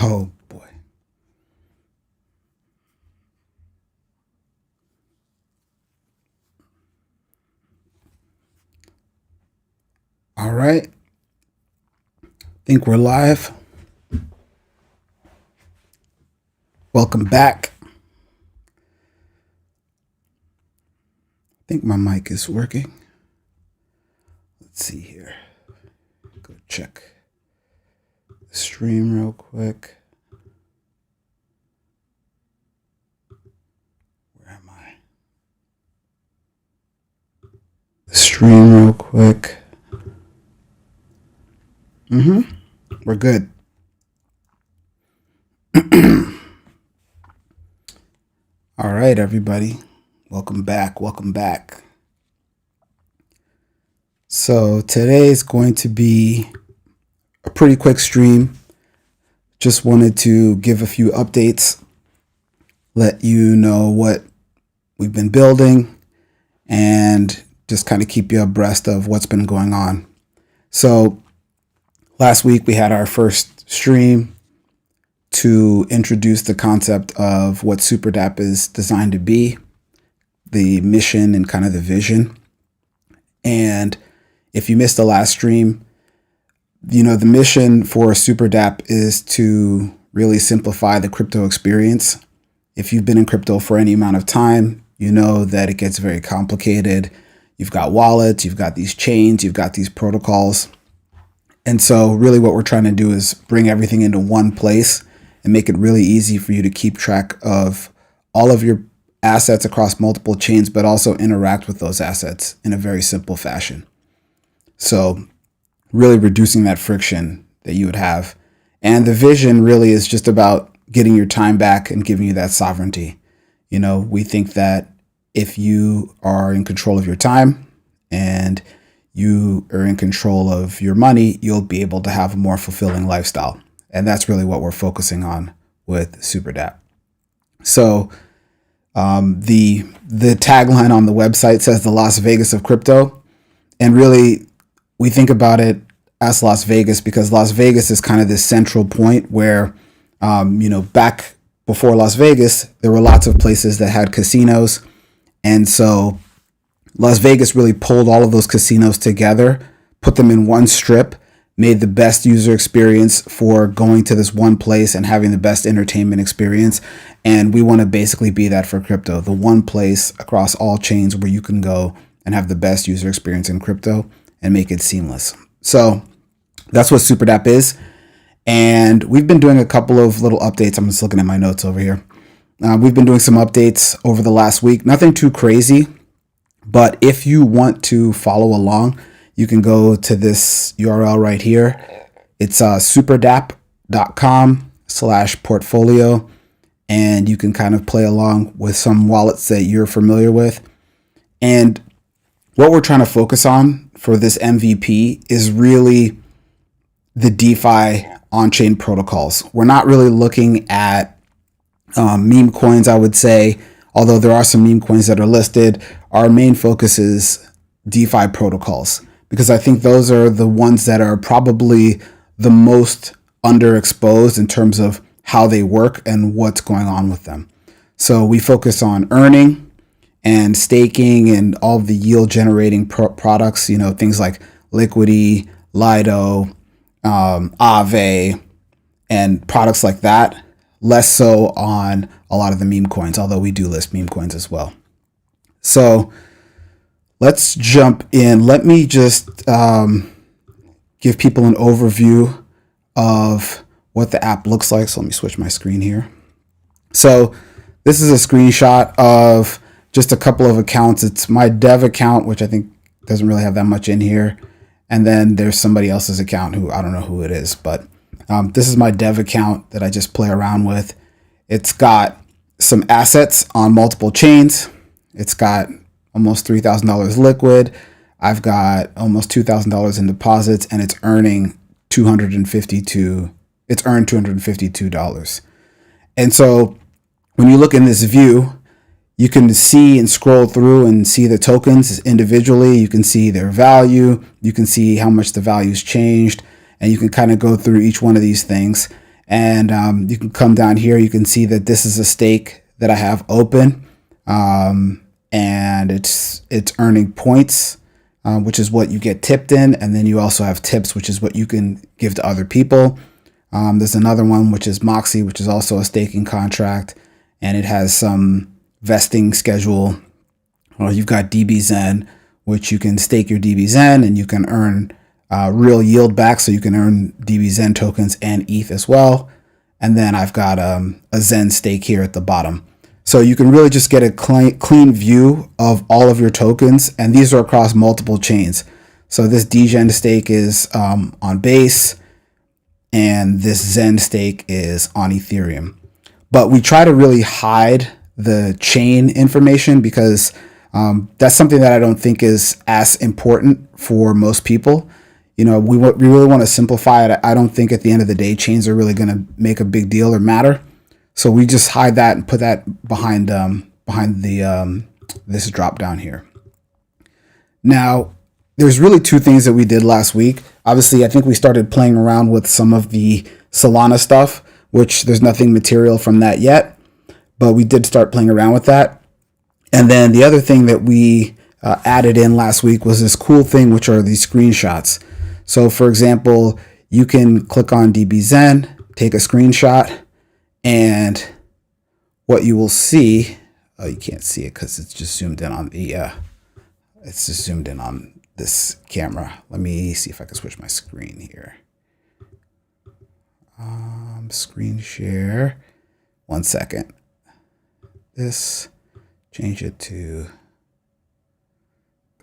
Oh boy. All right. Think we're live. Welcome back. I think my mic is working. Let's see here. Go check the stream real quick. Where am I? The stream real quick. We're good. All right, everybody. Welcome back. Welcome back. So today is going to be a pretty quick stream. Just wanted to give a few updates, let you know what we've been building, and just kind of keep you abreast of what's been going on. So last week we had our first stream to introduce the concept of what Superdapp is designed to be, the mission and kind of the vision. And if you missed the last stream, the mission for Superdapp is to really simplify the crypto experience. If you've been in crypto for any amount of time, you know that it gets very complicated. You've got wallets, you've got these chains, you've got these protocols. And so really what we're trying to do is bring everything into one place and make it really easy for you to keep track of all of your assets across multiple chains, but also interact with those assets in a very simple fashion. So really reducing that friction that you would have. And the vision really is just about getting your time back and giving you that sovereignty. We think that if you are in control of your time and you are in control of your money, you'll be able to have a more fulfilling lifestyle. And that's really what we're focusing on with Superdapp. So the tagline on the website says the Las Vegas of crypto. And really, we think about it as Las Vegas because Las Vegas is kind of this central point where, back before Las Vegas, there were lots of places that had casinos. And so Las Vegas really pulled all of those casinos together, put them in one strip, made the best user experience for going to this one place and having the best entertainment experience. And we want to basically be that for crypto, the one place across all chains where you can go and have the best user experience in crypto and make it seamless. So that's what Superdapp is. And we've been doing a couple of little updates. I'm just looking at my notes over here. We've been doing some updates over the last week, nothing too crazy. But if you want to follow along, you can go to this URL right here. It's superdapp.com/portfolio. And you can kind of play along with some wallets that you're familiar with. And what we're trying to focus on for this MVP is really the DeFi on-chain protocols. We're not really looking at meme coins, I would say, although there are some meme coins that are listed. Our main focus is DeFi protocols, because I think those are the ones that are probably the most underexposed in terms of how they work and what's going on with them. So we focus on earning and staking and all of the yield generating products, things like liquidity, Lido, Aave, and products like that. Less so on a lot of the meme coins, although we do list meme coins as well. So let's jump in. Let me just give people an overview of what the app looks like. So let me switch my screen here. So this is a screenshot of just a couple of accounts. It's my dev account, which I think doesn't really have that much in here. And then there's somebody else's account who I don't know who it is, but this is my dev account that I just play around with. It's got some assets on multiple chains. It's got almost $3,000 liquid. I've got almost $2,000 in deposits, and it's earning $252. And so when you look in this view, you can see and scroll through and see the tokens individually. You can see their value. You can see how much the value's changed, and you can kind of go through each one of these things. And you can come down here. You can see that this is a stake that I have open, and it's earning points, which is what you get tipped in. And then you also have tips, which is what you can give to other people. There's another one, which is Moxie, which is also a staking contract, and it has some vesting schedule. You've got DBZen, which you can stake your DBZen and you can earn real yield back. So you can earn DBZen tokens and ETH as well. And then I've got a Zen stake here at the bottom. So you can really just get a clean view of all of your tokens. And these are across multiple chains. So this DGen stake is on Base, and this Zen stake is on Ethereum. But we try to really hide the chain information because that's something that I don't think is as important for most people. We really want to simplify it. I don't think at the end of the day, chains are really going to make a big deal or matter. So we just hide that and put that behind the this drop down here. Now, there's really two things that we did last week. Obviously, I think we started playing around with some of the Solana stuff, which there's nothing material from that yet, but we did start playing around with that. And then the other thing that we added in last week was this cool thing, which are these screenshots. So for example, you can click on DBZen, take a screenshot, and what you will see, oh, you can't see it because it's just zoomed in on it's just zoomed in on this camera. Let me see if I can switch my screen here. Screen share. 1 second. Change it to,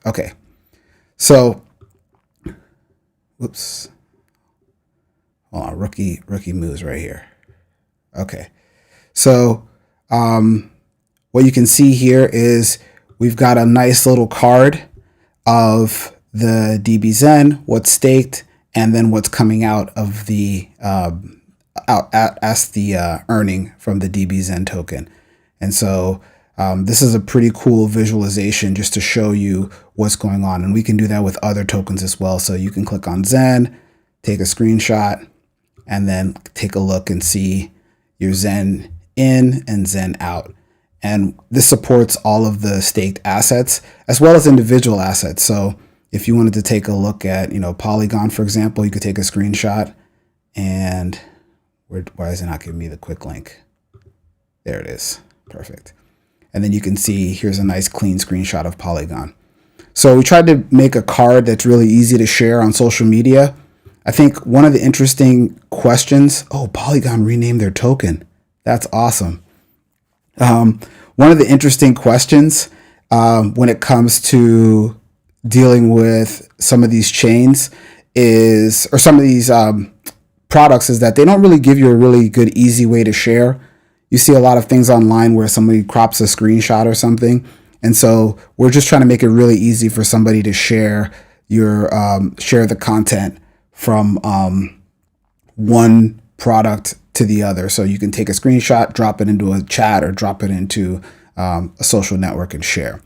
okay. So, whoops. Hold on, rookie moves right here. Okay. So, what you can see here is we've got a nice little card of the DBZen, what's staked, and then what's coming out of the as the earning from the DBZen token. And so this is a pretty cool visualization just to show you what's going on. And we can do that with other tokens as well. So you can click on Zen, take a screenshot, and then take a look and see your Zen in and Zen out. And this supports all of the staked assets as well as individual assets. So if you wanted to take a look at, Polygon, for example, you could take a screenshot and why is it not giving me the quick link? There it is. Perfect. And then you can see here's a nice clean screenshot of Polygon. So we tried to make a card that's really easy to share on social media. I think one of the interesting questions, Polygon renamed their token. That's awesome. One of the interesting questions when it comes to dealing with some of these chains or some of these products is that they don't really give you a really good, easy way to share. You see a lot of things online where somebody crops a screenshot or something. And so we're just trying to make it really easy for somebody to share share the content from one product to the other. So you can take a screenshot, drop it into a chat, or drop it into a social network and share.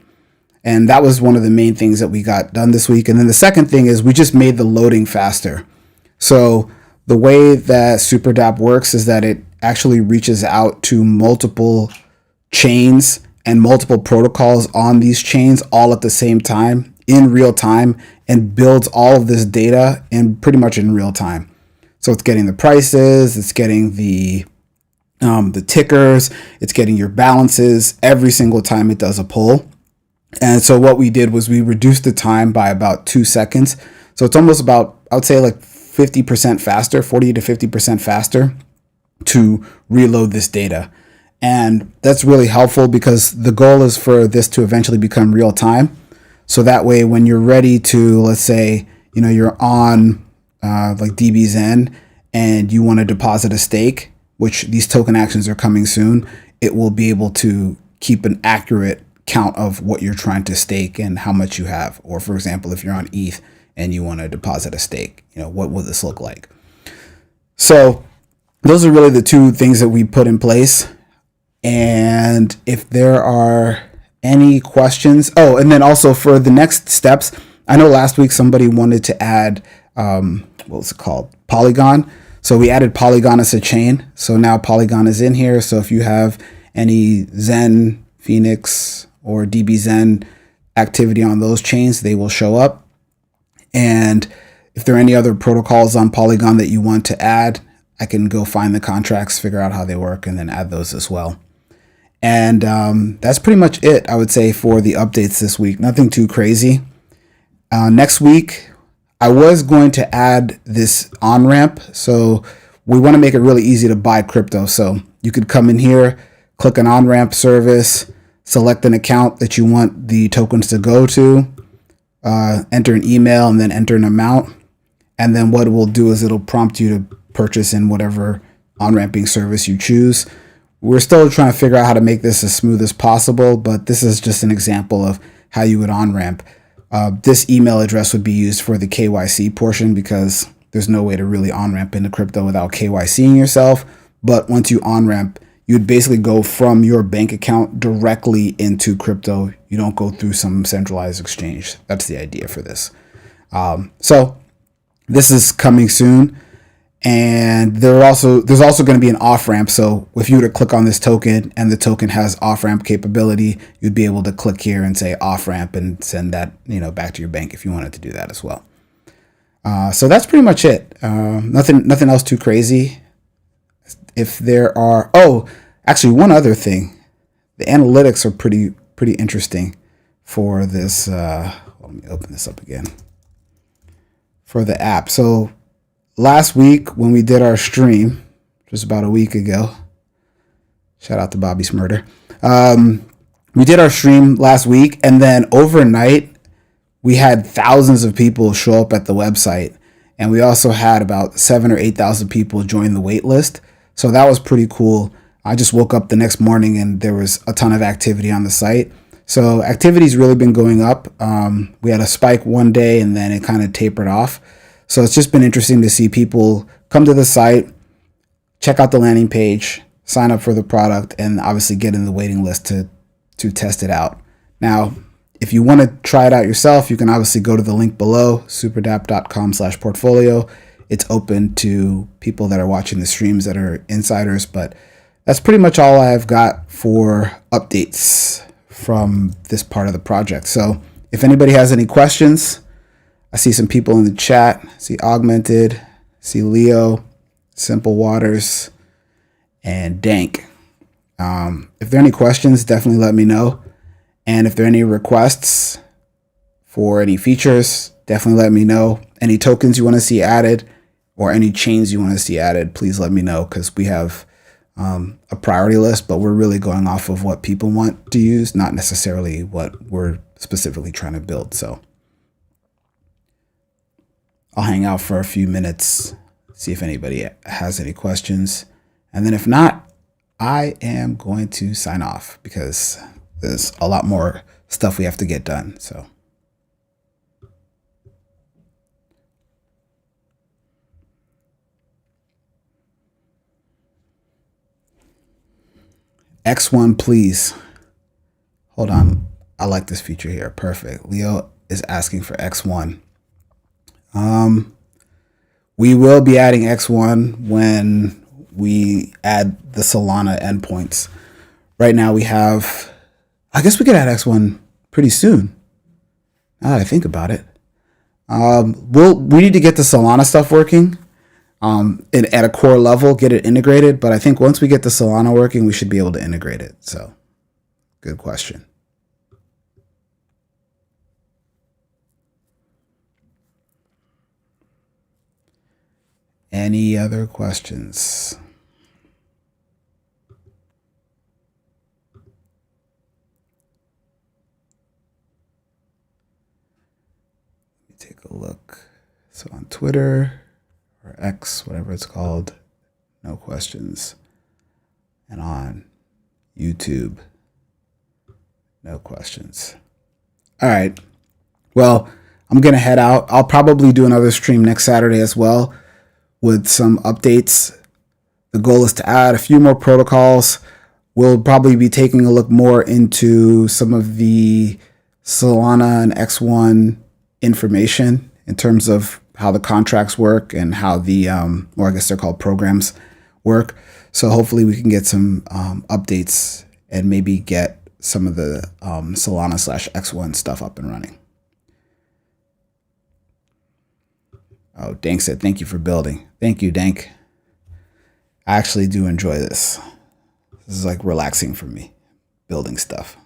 And that was one of the main things that we got done this week. And then the second thing is we just made the loading faster. So the way that Superdapp works is that it actually reaches out to multiple chains and multiple protocols on these chains all at the same time in real time and builds all of this data in pretty much in real time. So it's getting the prices, it's getting the tickers, it's getting your balances every single time it does a pull. And so what we did was we reduced the time by about 2 seconds. So it's almost about, I would say like 50% faster, 40 to 50% faster to reload this data. And that's really helpful because the goal is for this to eventually become real time. So that way, when you're ready to, let's say, you're on like DBZen and you want to deposit a stake, which these token actions are coming soon, it will be able to keep an accurate count of what you're trying to stake and how much you have. Or for example, if you're on ETH and you want to deposit a stake, what will this look like? So those are really the two things that we put in place. And if there are any questions, and then also for the next steps, I know last week somebody wanted to add, what was it called? Polygon. So we added Polygon as a chain. So now Polygon is in here. So if you have any Zen, Phoenix, or DBZen activity on those chains, they will show up. And if there are any other protocols on Polygon that you want to add, I can go find the contracts, figure out how they work, and then add those as well. And that's pretty much it, I would say, for the updates this week. Nothing too crazy. Next week, I was going to add this on-ramp. So we want to make it really easy to buy crypto. So you could come in here, click an on-ramp service, select an account that you want the tokens to go to, enter an email, and then enter an amount. And then what it will do is it'll prompt you to purchase in whatever on-ramping service you choose. We're still trying to figure out how to make this as smooth as possible, but this is just an example of how you would on-ramp. This email address would be used for the KYC portion because there's no way to really on-ramp into crypto without KYCing yourself. But once you on-ramp, you'd basically go from your bank account directly into crypto. You don't go through some centralized exchange. That's the idea for this. So this is coming soon. And there's also going to be an off ramp. So if you were to click on this token and the token has off ramp capability, you'd be able to click here and say off ramp and send that back to your bank if you wanted to do that as well. So that's pretty much it. Nothing else too crazy. If there are actually one other thing, the analytics are pretty interesting for this. Let me open this up again for the app. So last week when we did our stream, just about a week ago, shout out to Bobby Smurder. We did our stream last week, and then overnight we had thousands of people show up at the website, and we also had about 7,000 or 8,000 people join the wait list. So that was pretty cool. I just woke up the next morning and there was a ton of activity on the site. So activity's really been going up. We had a spike one day and then it kind of tapered off. So it's just been interesting to see people come to the site, check out the landing page, sign up for the product, and obviously get in the waiting list to test it out. Now, if you want to try it out yourself, you can obviously go to the link below, superdapp.com/portfolio. It's open to people that are watching the streams that are insiders, but that's pretty much all I've got for updates from this part of the project. So if anybody has any questions, I see some people in the chat. I see Augmented, I see Leo, Simple Waters, and Dank. If there are any questions, definitely let me know. And if there are any requests for any features, definitely let me know. Any tokens you want to see added or any chains you want to see added, please let me know, because we have a priority list, but we're really going off of what people want to use, not necessarily what we're specifically trying to build. So I'll hang out for a few minutes, see if anybody has any questions. And then if not, I am going to sign off because there's a lot more stuff we have to get done. So X1, please. Hold on. I like this feature here. Perfect. Leo is asking for X1. We will be adding X1 when we add the Solana endpoints. Right now we have, I guess we could add X1 pretty soon. Now that I think about it. We need to get the Solana stuff working. At a core level, get it integrated. But I think once we get the Solana working, we should be able to integrate it. So, good question. Any other questions? Let me take a look. So on Twitter, or X, whatever it's called, no questions. And on YouTube, no questions. All right. Well, I'm going to head out. I'll probably do another stream next Saturday as well with some updates. The goal is to add a few more protocols. We'll probably be taking a look more into some of the Solana and X1 information in terms of how the contracts work and how the, or I guess they're called programs, work. So hopefully we can get some updates and maybe get some of the Solana/X1 stuff up and running. Oh, Dank said, thank you for building. Thank you, Dank. I actually do enjoy this. This is like relaxing for me, building stuff.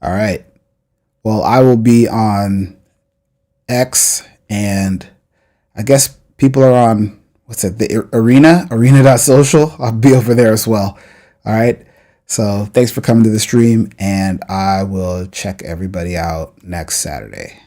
All right. Well, I will be on X, and I guess people are on, what's it, the arena.social. I'll be over there as well. All right. So thanks for coming to the stream, and I will check everybody out next Saturday.